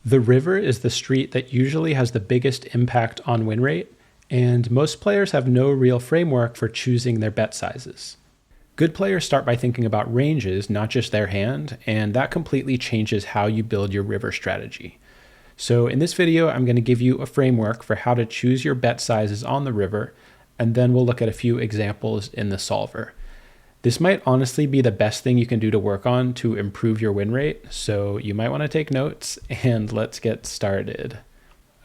The river is the street that usually has the biggest impact on win rate, and most players have no real framework for choosing their bet sizes. Good players start by thinking about ranges, not just their hand, and that completely changes how you build your river strategy. So in this video, I'm going to give you a framework for how to choose your bet sizes on the river, and then we'll look at a few examples in the solver. This might honestly be the best thing you can do to work on to improve your win rate, so you might want to take notes, and let's get started.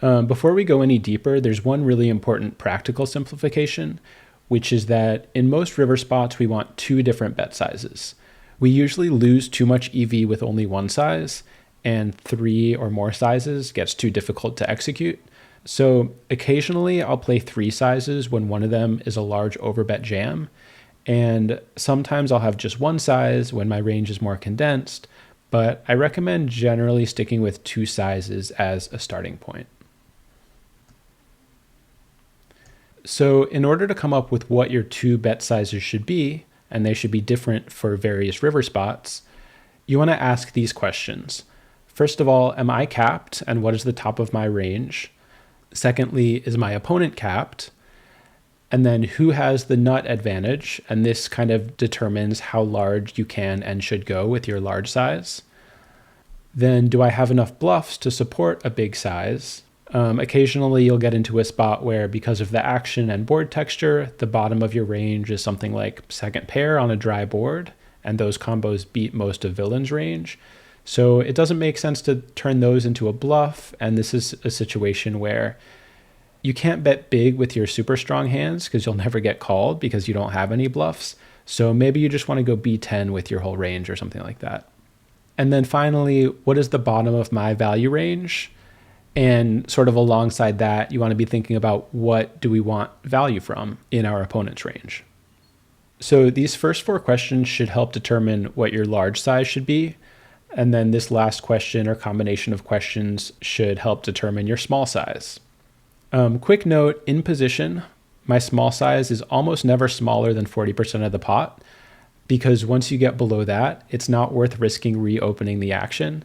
Before we go any deeper, there's one really important practical simplification, which is that in most river spots, we want two different bet sizes. We usually lose too much EV with only one size, and 3 or more sizes gets too difficult to execute. So occasionally I'll play 3 sizes when one of them is a large overbet jam, and sometimes I'll have just one size when my range is more condensed, but I recommend generally sticking with 2 sizes as a starting point. So in order to come up with what your 2 bet sizes should be, and they should be different for various river spots, you want to ask these questions. First of all, am I capped, and what is the top of my range? Secondly, is my opponent capped? And then who has the nut advantage? And this kind of determines how large you can and should go with your large size. Then do I have enough bluffs to support a big size? Occasionally you'll get into a spot where, because of the action and board texture, the bottom of your range is something like second pair on a dry board, and those combos beat most of villain's range. So it doesn't make sense to turn those into a bluff, and this is a situation where you can't bet big with your super strong hands because you'll never get called because you don't have any bluffs. So maybe you just want to go B10 with your whole range or something like that. And then finally, what is the bottom of my value range? And sort of alongside that, you want to be thinking about what do we want value from in our opponent's range. So these first 4 questions should help determine what your large size should be. And then this last question or combination of questions should help determine your small size. Quick note, in position, my small size is almost never smaller than 40% of the pot, because once you get below that, it's not worth risking reopening the action.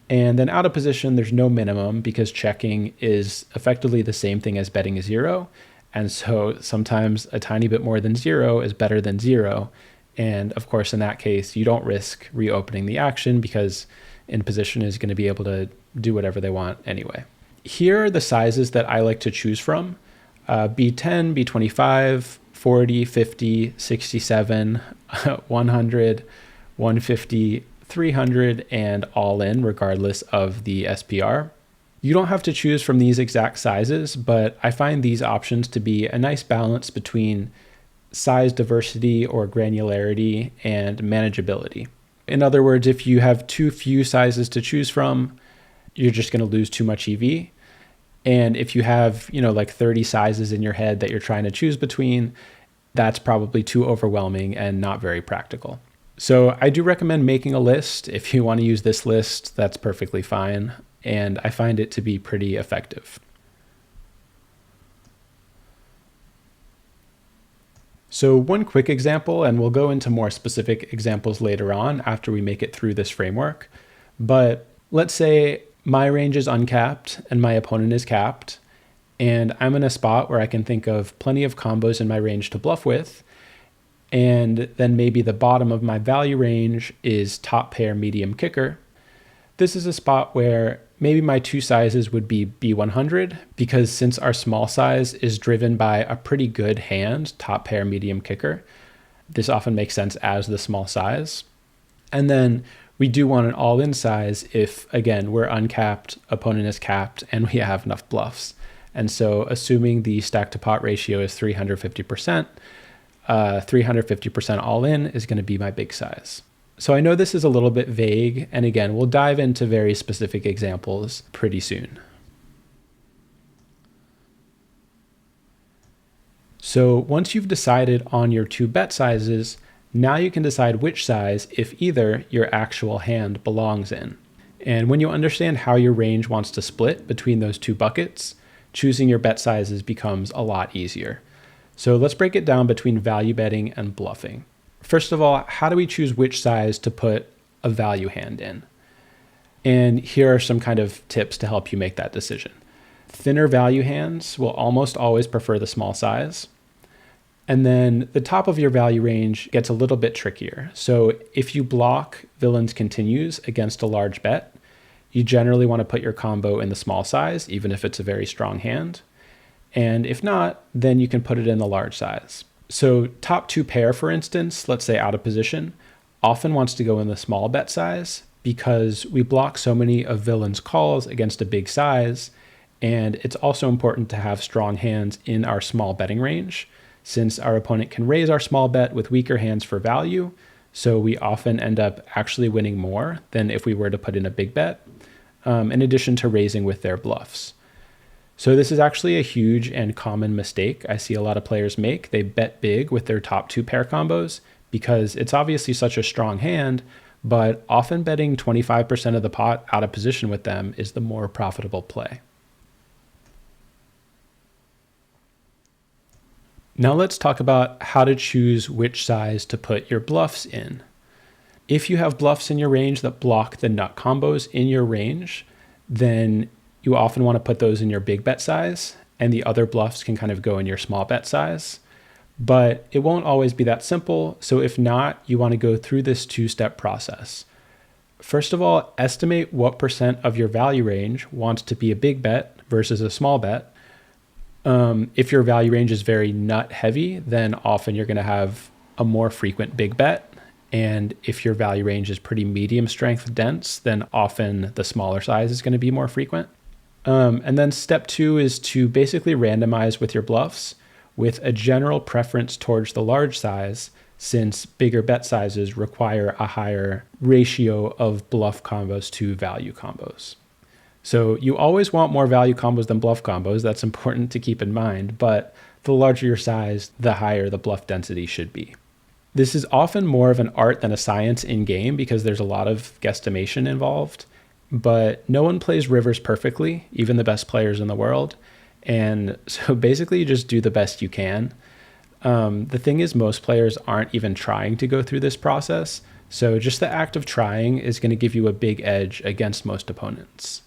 And then out of position, there's no minimum because checking is effectively the same thing as betting 0. And so sometimes a tiny bit more than 0 is better than 0. And of course, in that case, you don't risk reopening the action because in position is going to be able to do whatever they want anyway. Here are the sizes that I like to choose from. B10, B25, 40, 50, 67, 100, 150, 300, and all in regardless of the SPR. You don't have to choose from these exact sizes, but I find these options to be a nice balance between size diversity or granularity and manageability. In other words, if you have too few sizes to choose from, you're just going to lose too much EV. And if you have, like 30 sizes in your head that you're trying to choose between, that's probably too overwhelming and not very practical. So I do recommend making a list. If you want to use this list, that's perfectly fine. And I find it to be pretty effective. So one quick example, and we'll go into more specific examples later on after we make it through this framework. But let's say my range is uncapped and my opponent is capped, and I'm in a spot where I can think of plenty of combos in my range to bluff with. And then maybe the bottom of my value range is top pair medium kicker. This is a spot where maybe my 2 sizes would be B100, because since our small size is driven by a pretty good hand, top pair medium kicker, this often makes sense as the small size. And then we do want an all-in size if, again, we're uncapped, opponent is capped, and we have enough bluffs. And so assuming the stack to pot ratio is 350%, 350% all in is going to be my big size. So I know this is a little bit vague, and again, we'll dive into very specific examples pretty soon. So once you've decided on your 2 bet sizes, now you can decide which size, if either, your actual hand belongs in. And when you understand how your range wants to split between those 2 buckets, choosing your bet sizes becomes a lot easier. So let's break it down between value betting and bluffing. First of all, how do we choose which size to put a value hand in? And here are some kind of tips to help you make that decision. Thinner value hands will almost always prefer the small size. And then the top of your value range gets a little bit trickier. So if you block villains continues against a large bet, you generally want to put your combo in the small size, even if it's a very strong hand. And if not, then you can put it in the large size. So top 2 pair, for instance, let's say out of position, often wants to go in the small bet size because we block so many of villains' calls against a big size. And it's also important to have strong hands in our small betting range, since our opponent can raise our small bet with weaker hands for value. So we often end up actually winning more than if we were to put in a big bet, in addition to raising with their bluffs. So this is actually a huge and common mistake I see a lot of players make. They bet big with their top 2 pair combos because it's obviously such a strong hand, but often betting 25% of the pot out of position with them is the more profitable play. Now let's talk about how to choose which size to put your bluffs in. If you have bluffs in your range that block the nut combos in your range, then you often want to put those in your big bet size, and the other bluffs can kind of go in your small bet size. But it won't always be that simple, so if not, you want to go through this 2-step process. First of all, estimate what % of your value range wants to be a big bet versus a small bet. If your value range is very nut heavy, then often you're going to have a more frequent big bet. And if your value range is pretty medium strength dense, then often the smaller size is going to be more frequent. And then step 2 is to basically randomize with your bluffs with a general preference towards the large size, since bigger bet sizes require a higher ratio of bluff combos to value combos. So you always want more value combos than bluff combos. That's important to keep in mind, but the larger your size, the higher the bluff density should be. This is often more of an art than a science in game because there's a lot of guesstimation involved, but no one plays rivers perfectly, even the best players in the world. And so basically you just do the best you can. The thing is, most players aren't even trying to go through this process. So just the act of trying is going to give you a big edge against most opponents.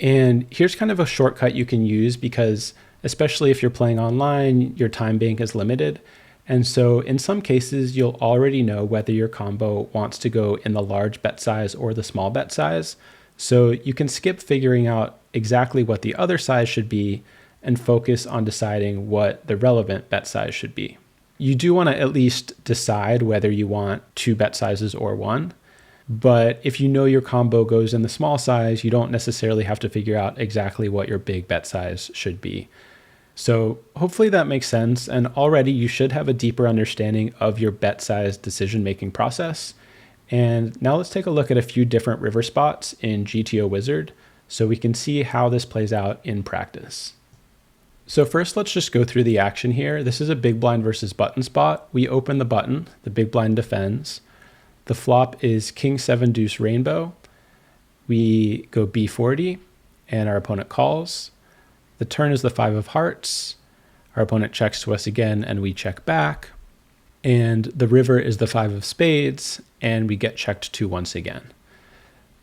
And here's kind of a shortcut you can use because especially if you're playing online, your time bank is limited. And so in some cases, you'll already know whether your combo wants to go in the large bet size or the small bet size. So you can skip figuring out exactly what the other size should be and focus on deciding what the relevant bet size should be. You do want to at least decide whether you want 2 bet sizes or 1. But if you know your combo goes in the small size, you don't necessarily have to figure out exactly what your big bet size should be. So hopefully that makes sense. And already you should have a deeper understanding of your bet size decision-making process. And now let's take a look at a few different river spots in GTO Wizard so we can see how this plays out in practice. So first, let's just go through the action here. This is a big blind versus button spot. We open the button, the big blind defends. The flop is King 7 deuce rainbow. We go B40 and our opponent calls. The turn is the 5 of hearts. Our opponent checks to us again and we check back. And the river is the 5 of spades and we get checked to once again.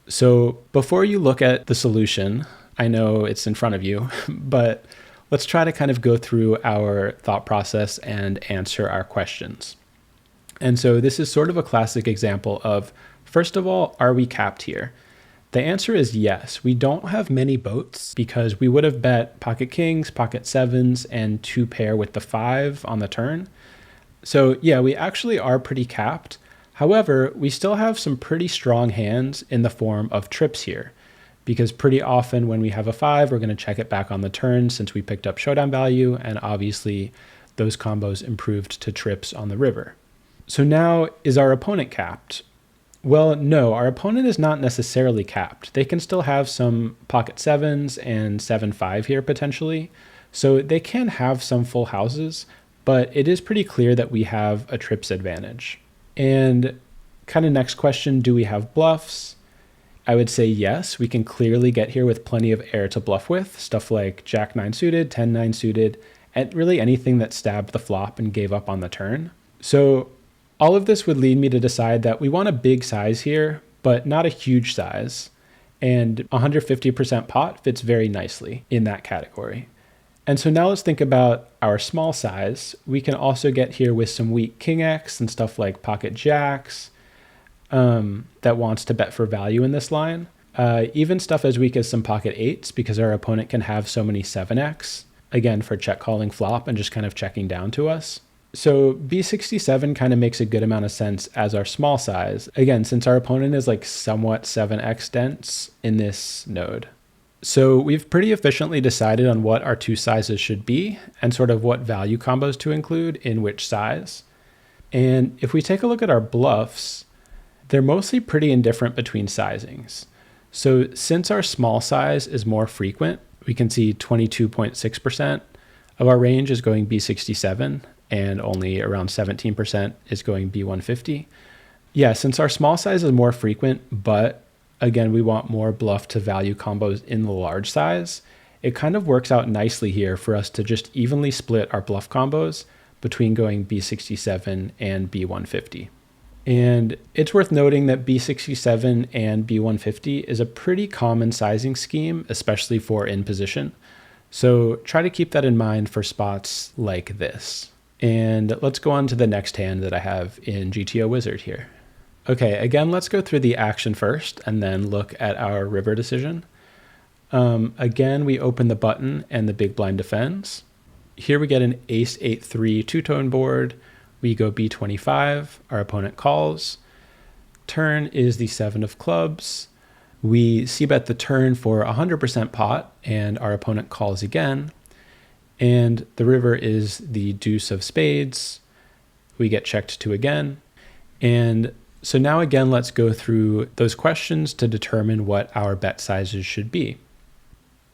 So before you look at the solution, I know it's in front of you, but let's try to kind of go through our thought process and answer our questions. And so this is sort of a classic example of, first of all, are we capped here? The answer is yes. We don't have many boats because we would have bet pocket kings, pocket sevens, and 2 pair with the 5 on the turn. So yeah, we actually are pretty capped. However, we still have some pretty strong hands in the form of trips here, because pretty often when we have a 5, we're going to check it back on the turn since we picked up showdown value, and obviously those combos improved to trips on the river. So now, is our opponent capped? Well, no, our opponent is not necessarily capped. They can still have some pocket sevens and 7-5 here potentially. So they can have some full houses, but it is pretty clear that we have a trips advantage. And kind of next question, do we have bluffs? I would say yes, we can clearly get here with plenty of air to bluff with, stuff like Jack 9 suited, 10 9 suited, and really anything that stabbed the flop and gave up on the turn. So All of this would lead me to decide that we want a big size here, but not a huge size. And 150% pot fits very nicely in that category. And so now let's think about our small size. We can also get here with some weak king X and stuff like pocket jacks that wants to bet for value in this line. Even stuff as weak as some pocket eights, because our opponent can have so many 7x, again, for check calling flop and just kind of checking down to us. So B67 kind of makes a good amount of sense as our small size, again, since our opponent is like somewhat 7x dense in this node. So we've pretty efficiently decided on what our two sizes should be and sort of what value combos to include in which size. And if we take a look at our bluffs, they're mostly pretty indifferent between sizings. So since our small size is more frequent, we can see 22.6% of our range is going B67 and only around 17% is going B150. Yeah, since our small size is more frequent, but again, we want more bluff to value combos in the large size, it kind of works out nicely here for us to just evenly split our bluff combos between going B67 and B150. And it's worth noting that B67 and B150 is a pretty common sizing scheme, especially for in position. So try to keep that in mind for spots like this. And let's go on to the next hand that I have in GTO Wizard here. Okay, again, let's go through the action first and then look at our river decision. Again, we open the button and the big blind defends. Here we get an ace 8-3 two-tone board. We go B25, our opponent calls. Turn is the 7 of clubs. We c-bet the turn for 100% pot and our opponent calls again. And the river is the deuce of spades. We get checked to again. And so now again, let's go through those questions to determine what our bet sizes should be.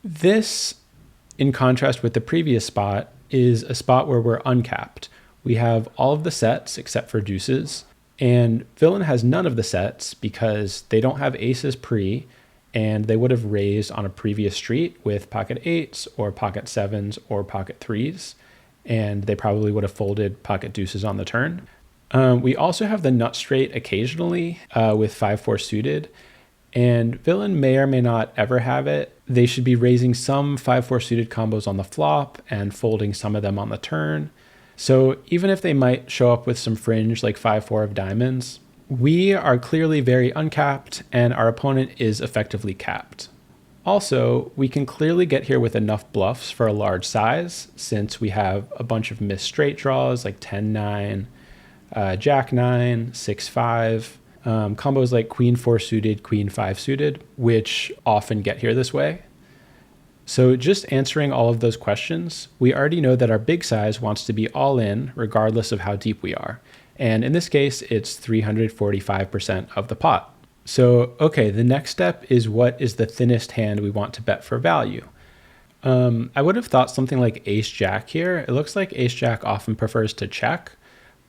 This, in contrast with the previous spot, is a spot where we're uncapped. We have all of the sets except for deuces, and villain has none of the sets because they don't have aces pre, and they would have raised on a previous street with pocket eights or pocket sevens or pocket threes, and they probably would have folded pocket deuces on the turn. We also have the nut straight occasionally with 5-4 suited, and villain may or may not ever have it. They should be raising some 5-4 suited combos on the flop and folding some of them on the turn. So even if they might show up with some fringe like 5-4 of diamonds, we are clearly very uncapped and our opponent is effectively capped. Also, we can clearly get here with enough bluffs for a large size since we have a bunch of missed straight draws like 10-9, Jack-9, 6-5, combos like Queen-4 suited, Queen-5 suited, which often get here this way. So just answering all of those questions, we already know that our big size wants to be all in regardless of how deep we are. And in this case, it's 345% of the pot. So, okay, the next step is what is the thinnest hand we want to bet for value. I would have thought something like ace-jack here. It looks like ace-jack often prefers to check,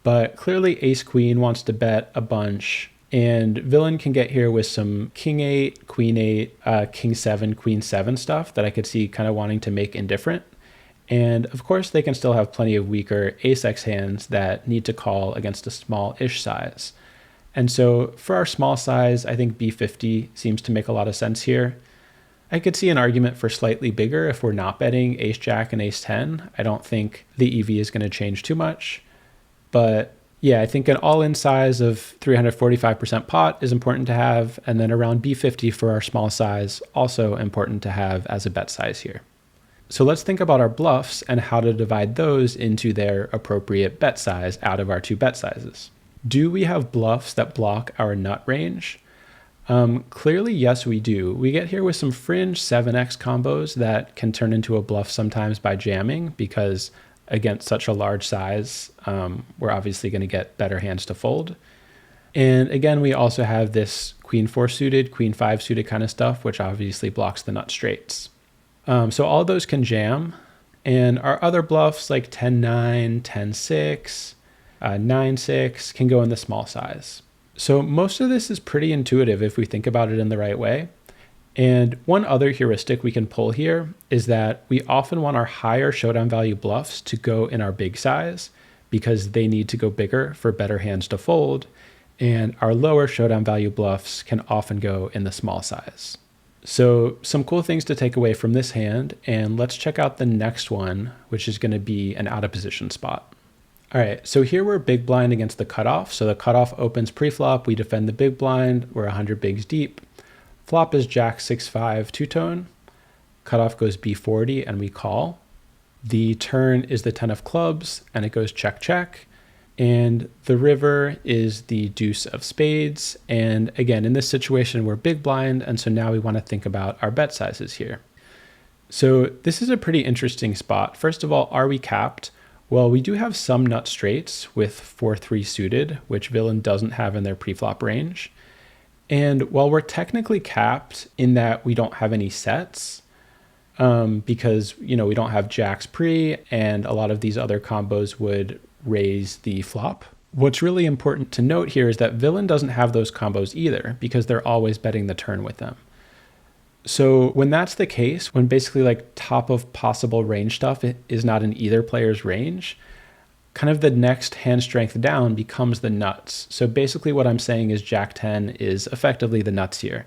but clearly ace-queen wants to bet a bunch. And villain can get here with some king 8, queen 8, king 7, queen 7 stuff that I could see kind of wanting to make indifferent. And of course, they can still have plenty of weaker ace-x hands that need to call against a small-ish size. And so for our small size, I think B50 seems to make a lot of sense here. I could see an argument for slightly bigger if we're not betting ace-jack and ace-10. I don't think the EV is going to change too much. But yeah, I think an all-in size of 345% pot is important to have, and then around B50 for our small size, also important to have as a bet size here. So let's think about our bluffs and how to divide those into their appropriate bet size out of our two bet sizes. Do we have bluffs that block our nut range? Clearly, yes, we do. We get here with some fringe 7x combos that can turn into a bluff sometimes by jamming because against such a large size, we're obviously going to get better hands to fold. And again, we also have this Queen-4 suited, Queen-5 suited kind of stuff, which obviously blocks the nut straights. So all of those can jam. And our other bluffs like 10-9, 10-6, 9-6 can go in the small size. So most of this is pretty intuitive if we think about it in the right way. And one other heuristic we can pull here is that we often want our higher showdown value bluffs to go in our big size because they need to go bigger for better hands to fold, and our lower showdown value bluffs can often go in the small size. So some cool things to take away from this hand, and let's check out the next one, which is going to be an out of position spot. All right, so here we're big blind against the cutoff. So the cutoff opens pre-flop, we defend the big blind, we're 100 bigs deep. Flop is Jack 6-5 two-tone. Cutoff goes B40 and we call. The turn is the 10 of clubs and it goes check, check. And the river is the deuce of spades. And again, in this situation, we're big blind. And so now we want to think about our bet sizes here. So this is a pretty interesting spot. First of all, are we capped? Well, we do have some nut straights with 4-3 suited, which villain doesn't have in their preflop range. And while we're technically capped in that we don't have any sets, because we don't have jacks pre, and a lot of these other combos would raise the flop. What's really important to note here is that villain doesn't have those combos either, because they're always betting the turn with them. So when that's the case, when basically like top of possible range stuff is not in either player's range, kind of the next hand strength down becomes the nuts. So basically what I'm saying is Jack 10 is effectively the nuts here,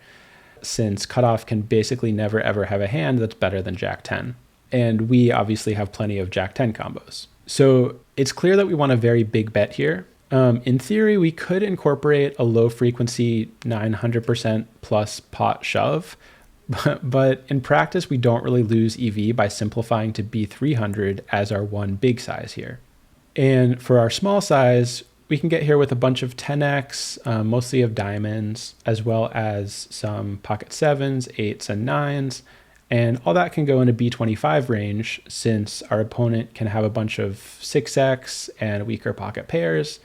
since cutoff can basically never ever have a hand that's better than Jack 10. And we obviously have plenty of Jack 10 combos. So it's clear that we want a very big bet here. In theory, we could incorporate a low frequency 900% plus pot shove, but in practice, we don't really lose EV by simplifying to B300 as our one big size here. And for our small size, we can get here with a bunch of 10x, mostly of diamonds, as well as some pocket sevens, eights, and nines. And all that can go into B25 range since our opponent can have a bunch of 6x and weaker pocket pairs,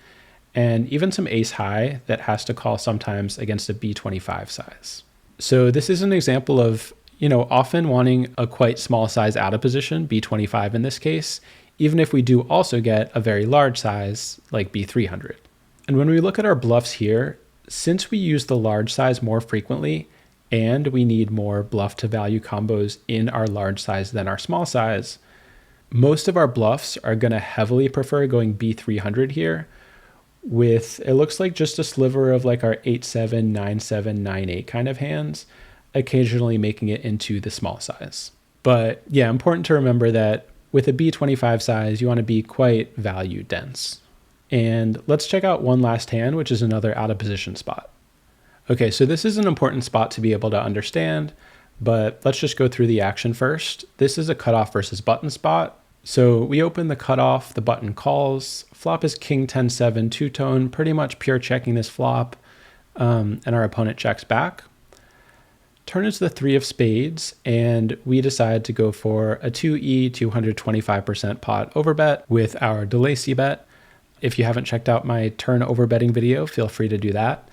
and even some ace high that has to call sometimes against a B25 size. So this is an example of, often wanting a quite small size out of position, B25 in this case, even if we do also get a very large size like B300. And when we look at our bluffs here, since we use the large size more frequently, and we need more bluff to value combos in our large size than our small size, most of our bluffs are going to heavily prefer going B300 here, with it looks like just a sliver of like our 8-7, 9-7, 9-8 kind of hands, occasionally making it into the small size. But yeah, important to remember that with a B25 size, you want to be quite value dense. And let's check out one last hand, which is another out of position spot. Okay, so this is an important spot to be able to understand, but let's just go through the action first. This is a cutoff versus button spot. So we open the cutoff, the button calls, flop is king 10-7 two-tone, pretty much pure checking this flop, and our opponent checks back. Turn is the 3 of spades, and we decide to go for a 2E 225% pot overbet with our delay c-bet. If you haven't checked out my turn overbetting video, feel free to do that.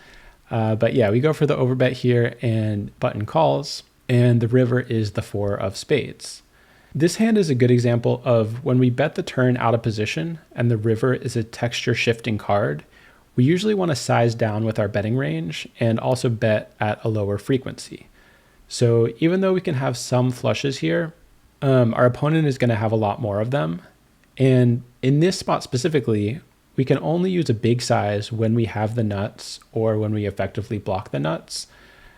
But yeah, we go for the overbet here and button calls, and the river is the 4 of spades. This hand is a good example of when we bet the turn out of position and the river is a texture shifting card, we usually want to size down with our betting range and also bet at a lower frequency. So even though we can have some flushes here, our opponent is going to have a lot more of them. And in this spot specifically, we can only use a big size when we have the nuts or when we effectively block the nuts.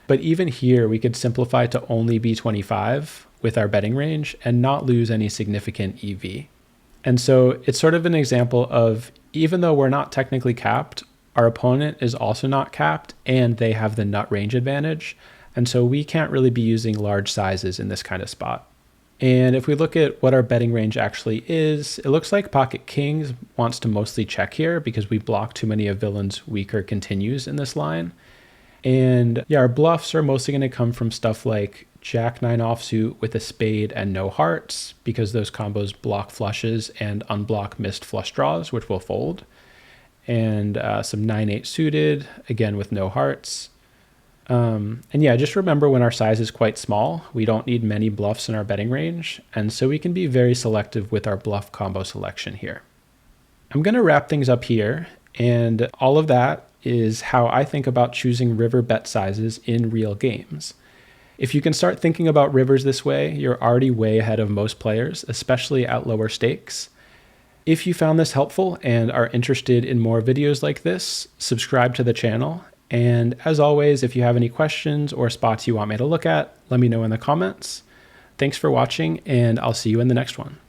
But even here, we could simplify to only B25 with our betting range and not lose any significant EV. And so it's sort of an example of, even though we're not technically capped, our opponent is also not capped and they have the nut range advantage. And so we can't really be using large sizes in this kind of spot. And if we look at what our betting range actually is, it looks like pocket kings wants to mostly check here because we block too many of villain's weaker continues in this line. And yeah, our bluffs are mostly going to come from stuff like Jack 9 offsuit with a spade and no hearts, because those combos block flushes and unblock missed flush draws, which will fold. And some 9-8 suited, again with no hearts. And yeah, just remember when our size is quite small, we don't need many bluffs in our betting range. And so we can be very selective with our bluff combo selection here. I'm going to wrap things up here. And all of that is how I think about choosing river bet sizes in real games. If you can start thinking about rivers this way, you're already way ahead of most players, especially at lower stakes. If you found this helpful and are interested in more videos like this, subscribe to the channel. And as always, if you have any questions or spots you want me to look at, let me know in the comments. Thanks for watching, and I'll see you in the next one.